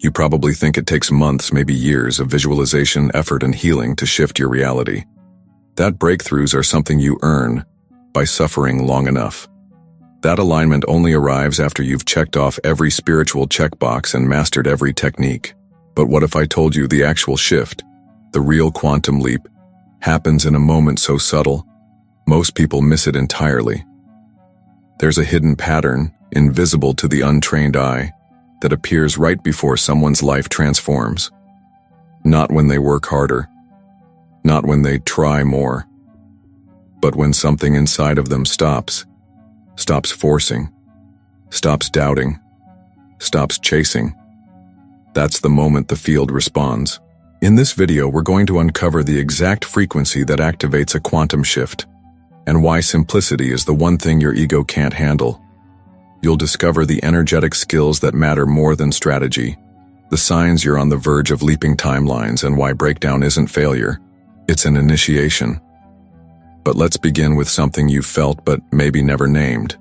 You probably think it takes months, maybe years of visualization, effort, and healing to shift your reality. That breakthroughs are something you earn by suffering long enough. That alignment only arrives after you've checked off every spiritual checkbox and mastered every technique. But what if I told you the actual shift, the real quantum leap, happens in a moment so subtle, most people miss it entirely? There's a hidden pattern, invisible to the untrained eye, that appears right before someone's life transforms. Not when they work harder, not when they try more, but when something inside of them stops forcing, stops doubting, stops chasing. That's the moment the field responds. In this video, we're going to uncover the exact frequency that activates a quantum shift, and why simplicity is the one thing your ego can't handle. You'll discover the energetic skills that matter more than strategy, the signs you're on the verge of leaping timelines, and why breakdown isn't failure, it's an initiation. But let's begin with something you've felt but maybe never named: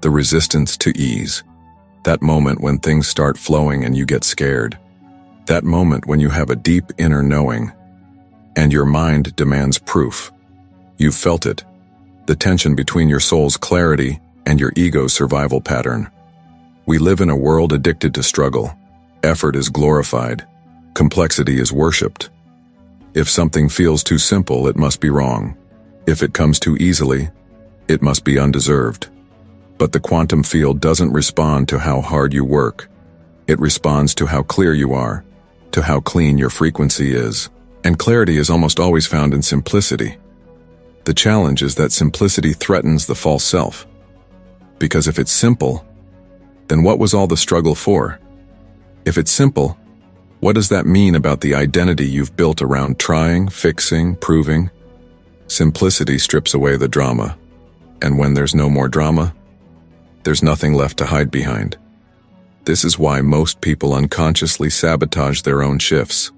the resistance to ease. That moment when things start flowing and you get scared. That moment when you have a deep inner knowing, and your mind demands proof. You've felt it, the tension between your soul's clarity and your ego's survival pattern. We live in a world addicted to struggle. Effort is glorified. Complexity is worshipped. If something feels too simple, it must be wrong. If it comes too easily, it must be undeserved. But the quantum field doesn't respond to how hard you work. It responds to how clear you are, to how clean your frequency is. And clarity is almost always found in simplicity. The challenge is that simplicity threatens the false self. Because if it's simple, then what was all the struggle for? If it's simple, what does that mean about the identity you've built around trying, fixing, proving? Simplicity strips away the drama. And when there's no more drama, there's nothing left to hide behind. This is why most people unconsciously sabotage their own shifts.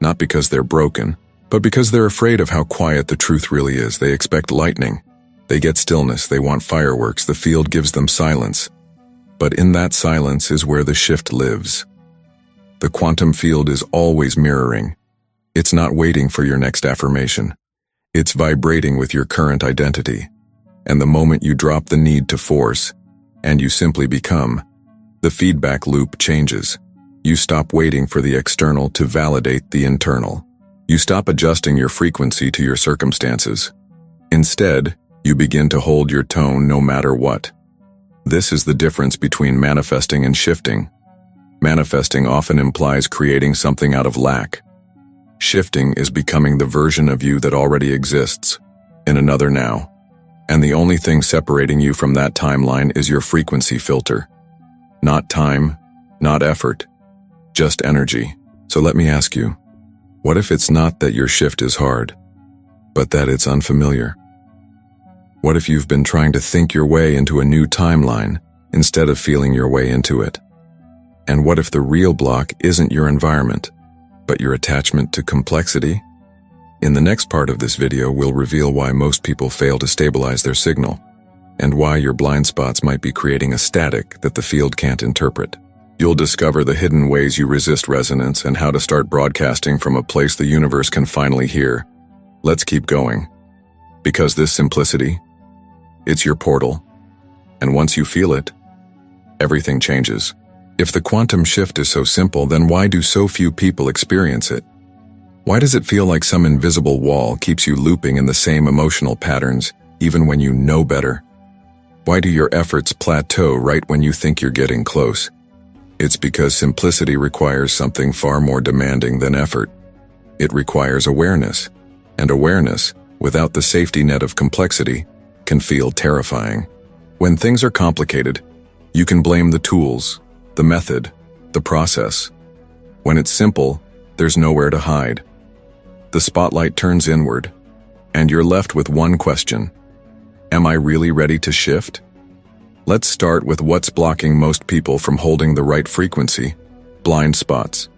Not because they're broken, but because they're afraid of how quiet the truth really is. They expect lightning. They get stillness, they want fireworks, the field gives them silence. But in that silence is where the shift lives. The quantum field is always mirroring. It's not waiting for your next affirmation. It's vibrating with your current identity. And the moment you drop the need to force, and you simply become, the feedback loop changes. You stop waiting for the external to validate the internal. You stop adjusting your frequency to your circumstances. Instead, you begin to hold your tone no matter what. This is the difference between manifesting and shifting. Manifesting often implies creating something out of lack. Shifting is becoming the version of you that already exists, in another now. And the only thing separating you from that timeline is your frequency filter. Not time, not effort, just energy. So let me ask you, what if it's not that your shift is hard, but that it's unfamiliar? What if you've been trying to think your way into a new timeline instead of feeling your way into it? And what if the real block isn't your environment, but your attachment to complexity? In the next part of this video, we'll reveal why most people fail to stabilize their signal, and why your blind spots might be creating a static that the field can't interpret. You'll discover the hidden ways you resist resonance and how to start broadcasting from a place the universe can finally hear. Let's keep going. Because this simplicity, it's your portal, and once you feel it, everything changes. If the quantum shift is so simple, then why do so few people experience it? Why does it feel like some invisible wall keeps you looping in the same emotional patterns, even when you know better? Why do your efforts plateau right when you think you're getting close? It's because simplicity requires something far more demanding than effort. It requires awareness, and awareness, without the safety net of complexity, can feel terrifying. When things are complicated, you can blame the tools, the method, the process. When it's simple, there's nowhere to hide. The spotlight turns inward, and you're left with one question: am I really ready to shift? Let's start with what's blocking most people from holding the right frequency: blind spots.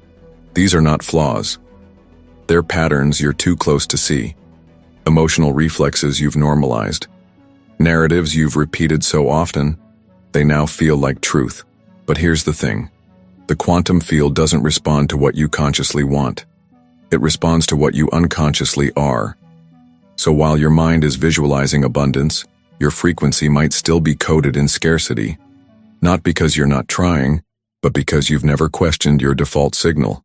These are not flaws. They're patterns you're too close to see. Emotional reflexes you've normalized. Narratives you've repeated so often, they now feel like truth. But here's the thing. The quantum field doesn't respond to what you consciously want. It responds to what you unconsciously are. So while your mind is visualizing abundance, your frequency might still be coded in scarcity, not because you're not trying, but because you've never questioned your default signal.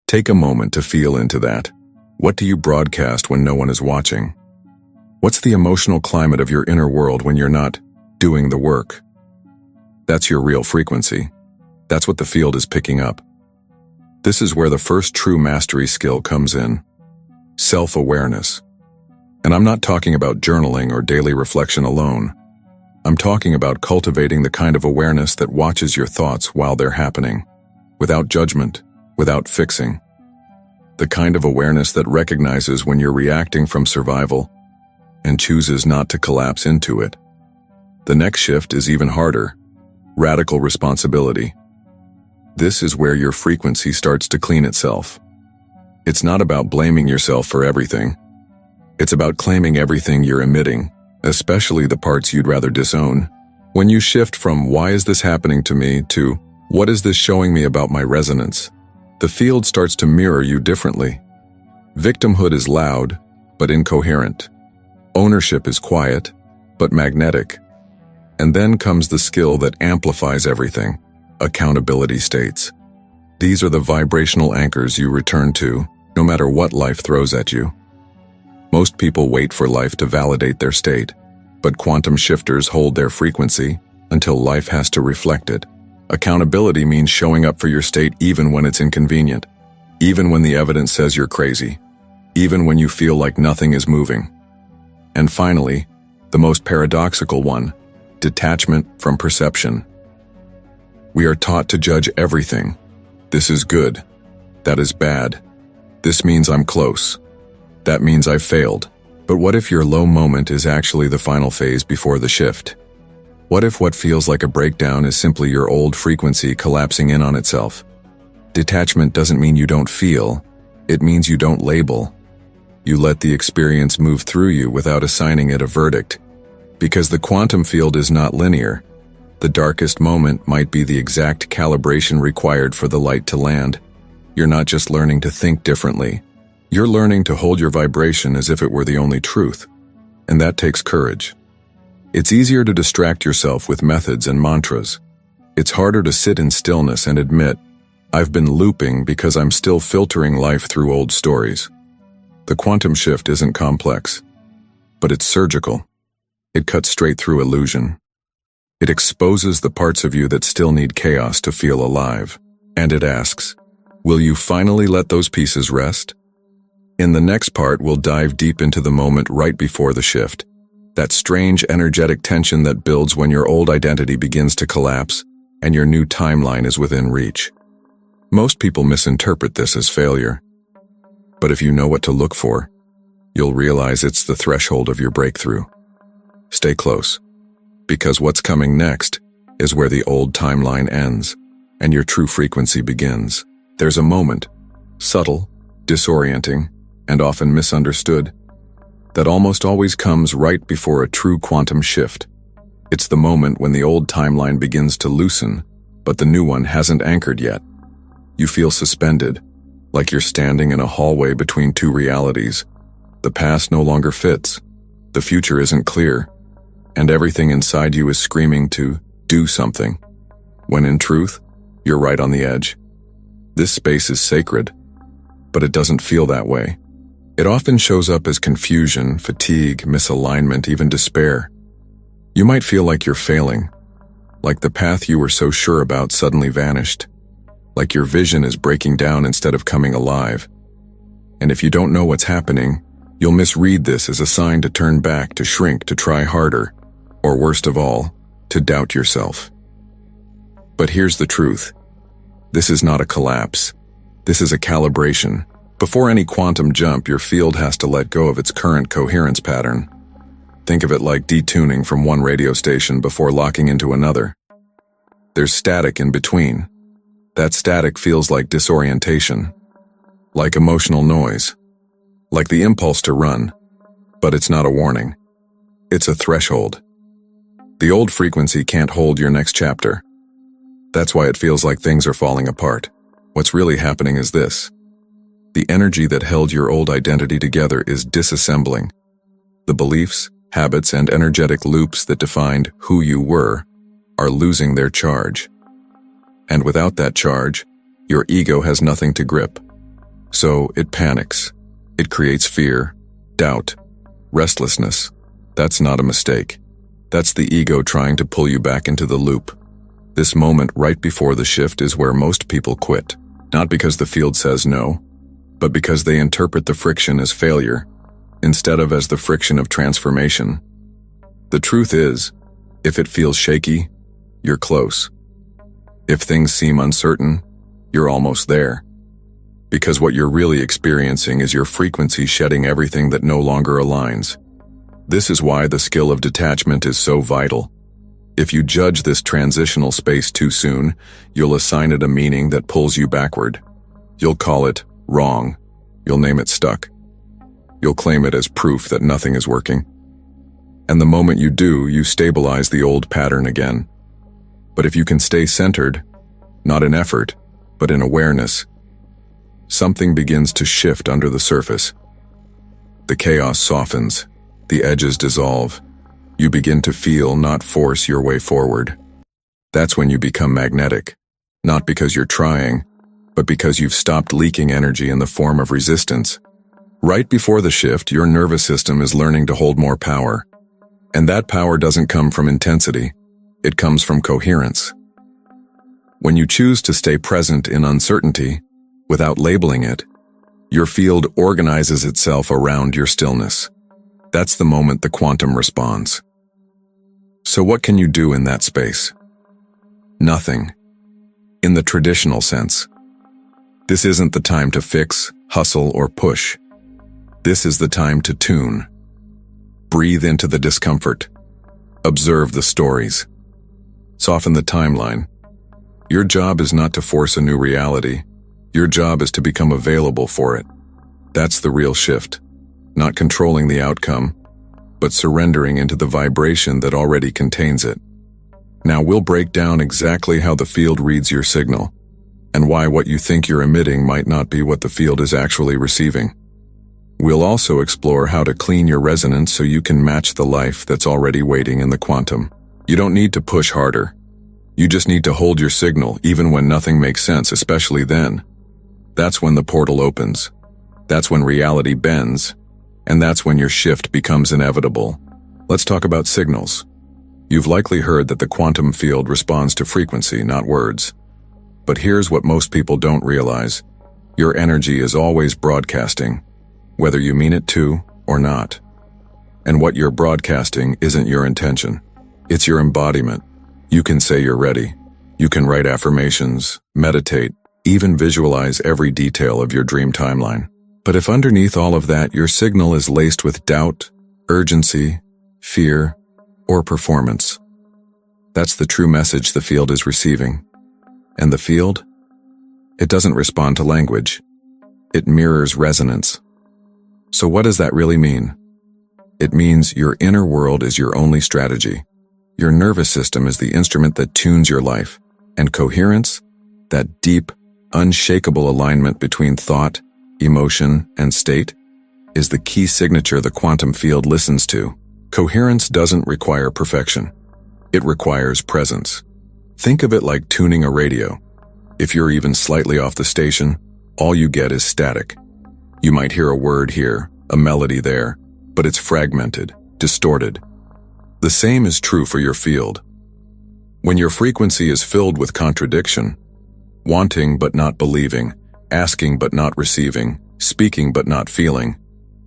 Take a moment to feel into that. What do you broadcast when no one is watching? What's the emotional climate of your inner world when you're not doing the work? That's your real frequency. That's what the field is picking up. This is where the first true mastery skill comes in. Self-awareness. And I'm not talking about journaling or daily reflection alone. I'm talking about cultivating the kind of awareness that watches your thoughts while they're happening, without judgment, without fixing. The kind of awareness that recognizes when you're reacting from survival and chooses not to collapse into it. The next shift is even harder. Radical responsibility. This is where your frequency starts to clean itself. It's not about blaming yourself for everything. It's about claiming everything you're emitting, especially the parts you'd rather disown. When you shift from "why is this happening to me" to "what is this showing me about my resonance?" the field starts to mirror you differently. Victimhood is loud, but incoherent. Ownership is quiet, but magnetic. And then comes the skill that amplifies everything: accountability states. These are the vibrational anchors you return to, no matter what life throws at you. Most people wait for life to validate their state, but quantum shifters hold their frequency until life has to reflect it. Accountability means showing up for your state even when it's inconvenient, even when the evidence says you're crazy, even when you feel like nothing is moving. And finally, the most paradoxical one: detachment from perception. We are taught to judge everything. This is good. That is bad. This means I'm close. That means I've failed. But what if your low moment is actually the final phase before the shift? What if what feels like a breakdown is simply your old frequency collapsing in on itself? Detachment doesn't mean you don't feel. It means you don't label. You let the experience move through you without assigning it a verdict. Because the quantum field is not linear. The darkest moment might be the exact calibration required for the light to land. You're not just learning to think differently. You're learning to hold your vibration as if it were the only truth. And that takes courage. It's easier to distract yourself with methods and mantras. It's harder to sit in stillness and admit, "I've been looping because I'm still filtering life through old stories." The quantum shift isn't complex, but it's surgical. It cuts straight through illusion. It exposes the parts of you that still need chaos to feel alive. And it asks, will you finally let those pieces rest? In the next part, we'll dive deep into the moment right before the shift. That strange energetic tension that builds when your old identity begins to collapse and your new timeline is within reach. Most people misinterpret this as failure. But if you know what to look for, you'll realize it's the threshold of your breakthrough. Stay close, because what's coming next is where the old timeline ends and your true frequency begins. There's a moment, subtle, disorienting, and often misunderstood, that almost always comes right before a true quantum shift. It's the moment when the old timeline begins to loosen, but the new one hasn't anchored yet. You feel suspended, like you're standing in a hallway between two realities. The past no longer fits, the future isn't clear, and everything inside you is screaming to do something, when in truth, you're right on the edge. This space is sacred, but it doesn't feel that way. It often shows up as confusion, fatigue, misalignment, even despair. You might feel like you're failing, like the path you were so sure about suddenly vanished, like your vision is breaking down instead of coming alive. And if you don't know what's happening, you'll misread this as a sign to turn back, to shrink, to try harder, or worst of all, to doubt yourself. But here's the truth. This is not a collapse. This is a calibration. Before any quantum jump, your field has to let go of its current coherence pattern. Think of it like detuning from one radio station before locking into another. There's static in between. That static feels like disorientation, like emotional noise, like the impulse to run, but it's not a warning. It's a threshold. The old frequency can't hold your next chapter. That's why it feels like things are falling apart. What's really happening is this. The energy that held your old identity together is disassembling. The beliefs, habits, and energetic loops that defined who you were are losing their charge. And without that charge, your ego has nothing to grip. So it panics. It creates fear, doubt, restlessness. That's not a mistake. That's the ego trying to pull you back into the loop. This moment right before the shift is where most people quit, not because the field says no, but because they interpret the friction as failure, instead of as the friction of transformation. The truth is, if it feels shaky, you're close. If things seem uncertain, you're almost there. Because what you're really experiencing is your frequency shedding everything that no longer aligns. This is why the skill of detachment is so vital. If you judge this transitional space too soon, you'll assign it a meaning that pulls you backward. You'll call it wrong. You'll name it stuck. You'll claim it as proof that nothing is working. And the moment you do, you stabilize the old pattern again. But if you can stay centered, not in effort, but in awareness, something begins to shift under the surface. The chaos softens, the edges dissolve. You begin to feel, not force, your way forward. That's when you become magnetic, not because you're trying, but because you've stopped leaking energy in the form of resistance. Right before the shift, your nervous system is learning to hold more power. And that power doesn't come from intensity, it comes from coherence. When you choose to stay present in uncertainty, without labeling it, your field organizes itself around your stillness. That's the moment the quantum responds. So what can you do in that space? Nothing. In the traditional sense. This isn't the time to fix, hustle, or push. This is the time to tune. Breathe into the discomfort. Observe the stories. Soften the timeline. Your job is not to force a new reality. Your job is to become available for it. That's the real shift. Not controlling the outcome, but surrendering into the vibration that already contains it. Now we'll break down exactly how the field reads your signal, and why what you think you're emitting might not be what the field is actually receiving. We'll also explore how to clean your resonance so you can match the life that's already waiting in the quantum. You don't need to push harder. You just need to hold your signal even when nothing makes sense, especially then. That's when the portal opens. That's when reality bends. And that's when your shift becomes inevitable. Let's talk about signals. You've likely heard that the quantum field responds to frequency, not words. But here's what most people don't realize. Your energy is always broadcasting, whether you mean it to or not. And what you're broadcasting isn't your intention. It's your embodiment. You can say you're ready. You can write affirmations, meditate, even visualize every detail of your dream timeline. But if underneath all of that your signal is laced with doubt, urgency, fear, or performance, that's the true message the field is receiving. And the field? It doesn't respond to language. It mirrors resonance. So what does that really mean? It means your inner world is your only strategy. Your nervous system is the instrument that tunes your life. And coherence, that deep, unshakable alignment between thought, emotion, and state, is the key signature the quantum field listens to. Coherence doesn't require perfection. It requires presence. Think of it like tuning a radio. If you're even slightly off the station, all you get is static. You might hear a word here, a melody there, but it's fragmented, distorted. The same is true for your field. When your frequency is filled with contradiction, wanting but not believing, asking but not receiving, speaking but not feeling,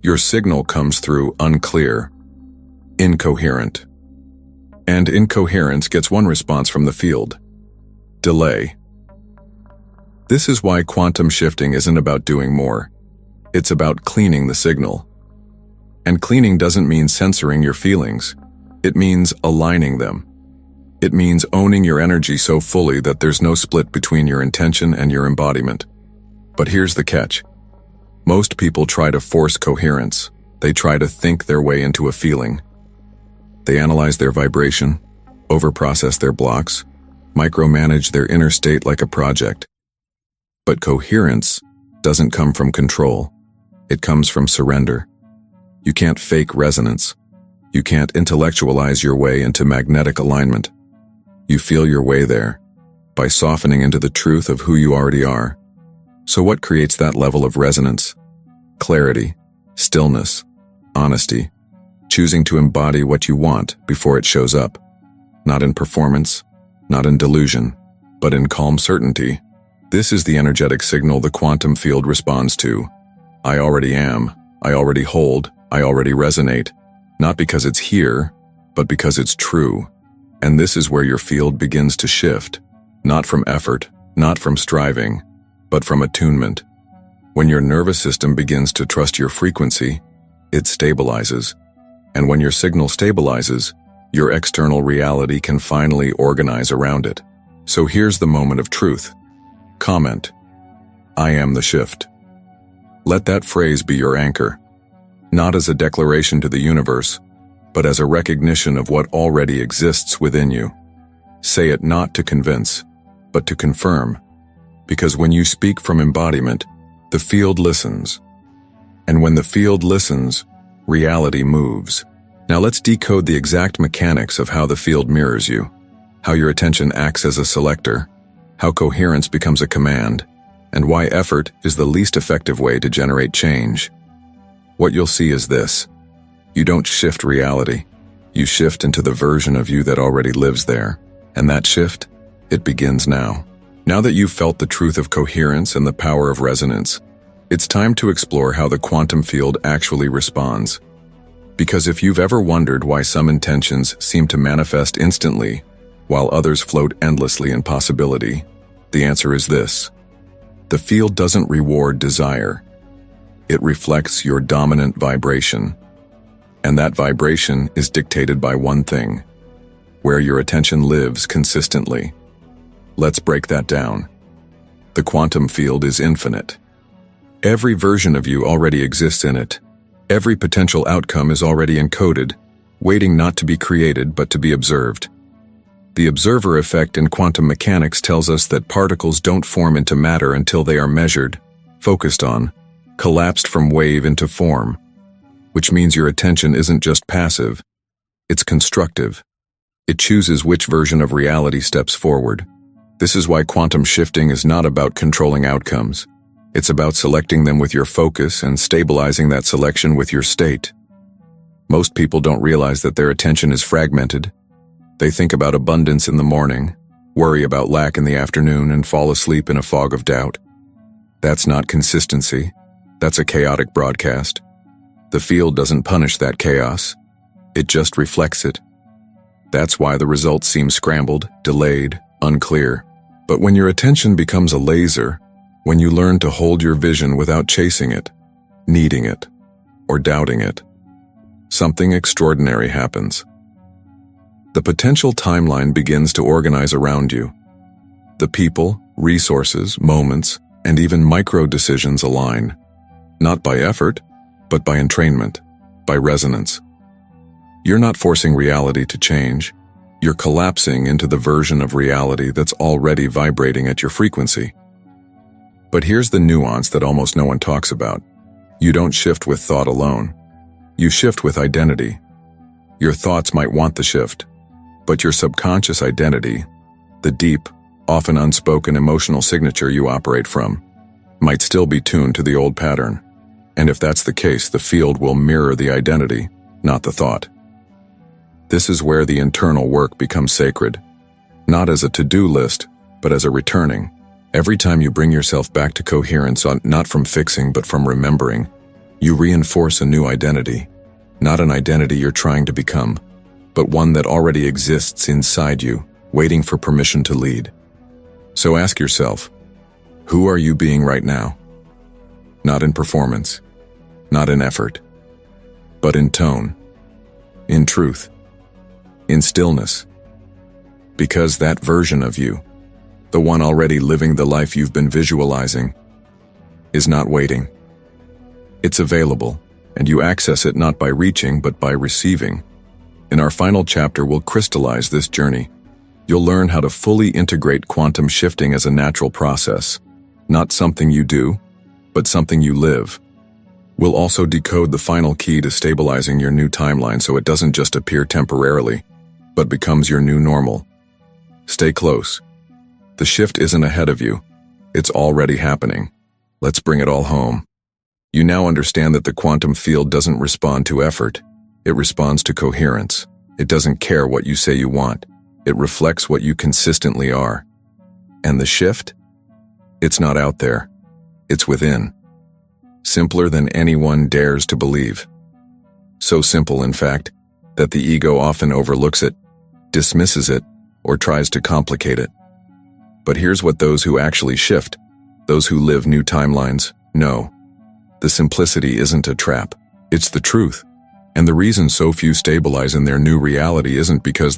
your signal comes through unclear, incoherent. And incoherence gets one response from the field: delay. This is why quantum shifting isn't about doing more. It's about cleaning the signal. And cleaning doesn't mean censoring your feelings. It means aligning them. It means owning your energy so fully that there's no split between your intention and your embodiment. But here's the catch. Most people try to force coherence. They try to think their way into a feeling. They analyze their vibration, overprocess their blocks, micromanage their inner state like a project. But coherence doesn't come from control. It comes from surrender. You can't fake resonance. You can't intellectualize your way into magnetic alignment. You feel your way there by softening into the truth of who you already are. So what creates that level of resonance? Clarity, stillness, honesty, choosing to embody what you want before it shows up. Not in performance, not in delusion, but in calm certainty. This is the energetic signal the quantum field responds to. I already am, I already hold, I already resonate. Not because it's here, but because it's true. And this is where your field begins to shift. Not from effort, not from striving, but from attunement. When your nervous system begins to trust your frequency, it stabilizes. And when your signal stabilizes, your external reality can finally organize around it. So here's the moment of truth. Comment. I am the shift. Let that phrase be your anchor. Not as a declaration to the universe, but as a recognition of what already exists within you. Say it not to convince, but to confirm. Because when you speak from embodiment, the field listens. And when the field listens, reality moves. Now let's decode the exact mechanics of how the field mirrors you, how your attention acts as a selector, how coherence becomes a command, and why effort is the least effective way to generate change. What you'll see is this. You don't shift reality. You shift into the version of you that already lives there. And that shift, it begins now. Now that you've felt the truth of coherence and the power of resonance, it's time to explore how the quantum field actually responds. Because if you've ever wondered why some intentions seem to manifest instantly, while others float endlessly in possibility, the answer is this. The field doesn't reward desire. It reflects your dominant vibration. And that vibration is dictated by one thing, where your attention lives consistently. Let's break that down. The quantum field is infinite. Every version of you already exists in it. Every potential outcome is already encoded, waiting not to be created but to be observed. The observer effect in quantum mechanics tells us that particles don't form into matter until they are measured, focused on, collapsed from wave into form, which means your attention isn't just passive, it's constructive. It chooses which version of reality steps forward. This is why quantum shifting is not about controlling outcomes. It's about selecting them with your focus and stabilizing that selection with your state. Most people don't realize that their attention is fragmented. They think about abundance in the morning, worry about lack in the afternoon, and fall asleep in a fog of doubt. That's not consistency. That's a chaotic broadcast. The field doesn't punish that chaos. It just reflects it. That's why the results seem scrambled, delayed, unclear. But when your attention becomes a laser, when you learn to hold your vision without chasing it, needing it, or doubting it, something extraordinary happens. The potential timeline begins to organize around you. The people, resources, moments, and even micro-decisions align, not by effort, but by entrainment, by resonance. You're not forcing reality to change. You're collapsing into the version of reality that's already vibrating at your frequency. But here's the nuance that almost no one talks about. You don't shift with thought alone. You shift with identity. Your thoughts might want the shift, but your subconscious identity, the deep, often unspoken emotional signature you operate from, might still be tuned to the old pattern. And if that's the case, the field will mirror the identity, not the thought. This is where the internal work becomes sacred, not as a to-do list, but as a returning. Every time you bring yourself back to coherence, not from fixing but from remembering, you reinforce a new identity, not an identity you're trying to become, but one that already exists inside you, waiting for permission to lead. So ask yourself, who are you being right now? Not in performance, not in effort, but in tone, in truth, in stillness. Because that version of you, the one already living the life you've been visualizing, is not waiting. It's available, and you access it not by reaching but by receiving. In our final chapter, we'll crystallize this journey. You'll learn how to fully integrate quantum shifting as a natural process, not something you do, but something you live. We'll also decode the final key to stabilizing your new timeline so it doesn't just appear temporarily, but becomes your new normal. Stay close. The shift isn't ahead of you. It's already happening. Let's bring it all home. You now understand that the quantum field doesn't respond to effort. It responds to coherence. It doesn't care what you say you want. It reflects what you consistently are. And the shift? It's not out there. It's within. Simpler than anyone dares to believe. So simple, in fact, that the ego often overlooks it, dismisses it, or tries to complicate it. But here's what those who actually shift, those who live new timelines, know. The simplicity isn't a trap. It's the truth. And the reason so few stabilize in their new reality isn't because